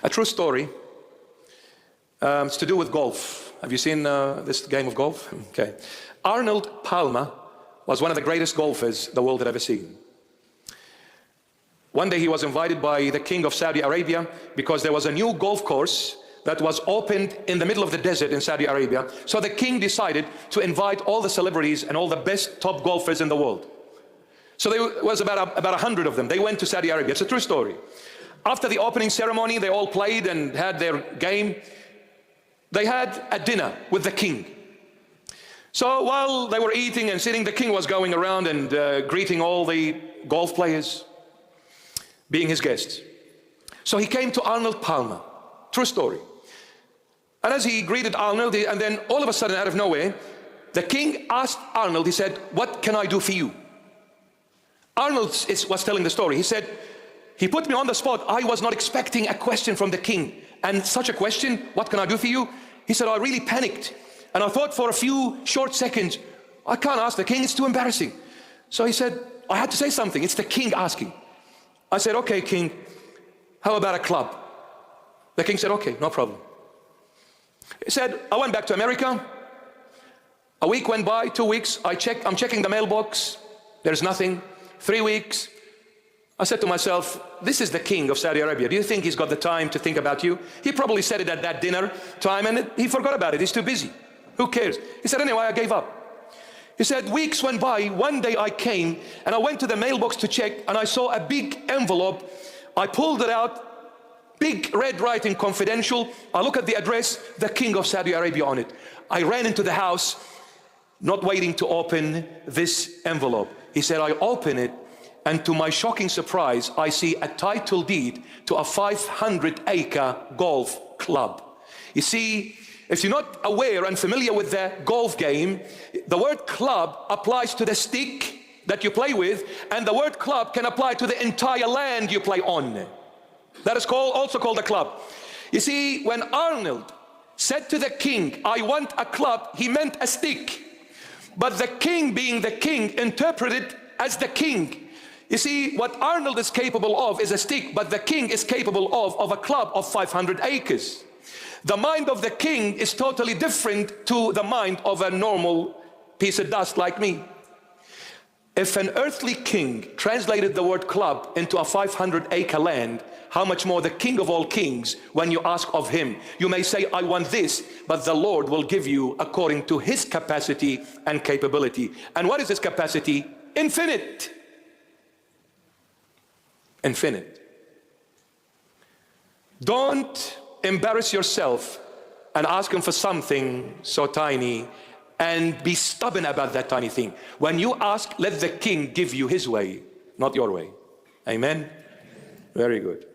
A true story. It's to do with golf. Have you seen this game of golf? Okay. Arnold Palmer was one of the greatest golfers the world had ever seen. One day he was invited by the king of Saudi Arabia because there was a new golf course that was opened in the middle of the desert in Saudi Arabia. So the king decided to invite all the celebrities and all the best top golfers in the world. So there was about 100 of them. They went to Saudi Arabia. It's a true story. After the opening ceremony, they all played and had their game. They had a dinner with the king. So while they were eating and sitting, the king was going around and greeting all the golf players, being his guests. So he came to Arnold Palmer. True story. And as he greeted Arnold, and then all of a sudden, out of nowhere, the king asked Arnold, he said, "What can I do for you?" Arnold was telling the story. He said, "He put me on the spot. I was not expecting a question from the king. And such a question, what can I do for you?" He said, "I really panicked. And I thought for a few short seconds, I can't ask the king, it's too embarrassing." So he said, "I had to say something. It's the king asking." I said, "Okay, king, how about a club?" The king said, "Okay, no problem." He said, "I went back to America. A week went by, 2 weeks. I'm checking the mailbox. There's nothing. 3 weeks. I said to myself, this is the king of Saudi Arabia. Do you think he's got the time to think about you? He probably said it at that dinner time and he forgot about it. He's too busy. Who cares?" He said, "Anyway, I gave up." He said, "Weeks went by. One day I came and I went to the mailbox to check and I saw a big envelope. I pulled it out, big red writing, confidential. I look at the address, the king of Saudi Arabia on it. I ran into the house, not waiting to open this envelope." He said, "I open it, and to my shocking surprise, I see a title deed to a 500-acre golf club." You see, if you're not aware and familiar with the golf game, the word club applies to the stick that you play with, and the word club can apply to the entire land you play on. That is also called a club. You see, when Arnold said to the king, "I want a club," he meant a stick. But the king, being the king, interpreted as the king. You see, what Arnold is capable of is a stick, but the king is capable of a club of 500 acres. The mind of the king is totally different to the mind of a normal piece of dust like me. If an earthly king translated the word club into a 500-acre land, how much more the king of all kings when you ask of him? You may say, "I want this," but the Lord will give you according to his capacity and capability. And what is his capacity? Infinite. Infinite. Don't embarrass yourself and ask him for something so tiny and be stubborn about that tiny thing. When you ask, let the king give you his way, not your way. Amen? Very good.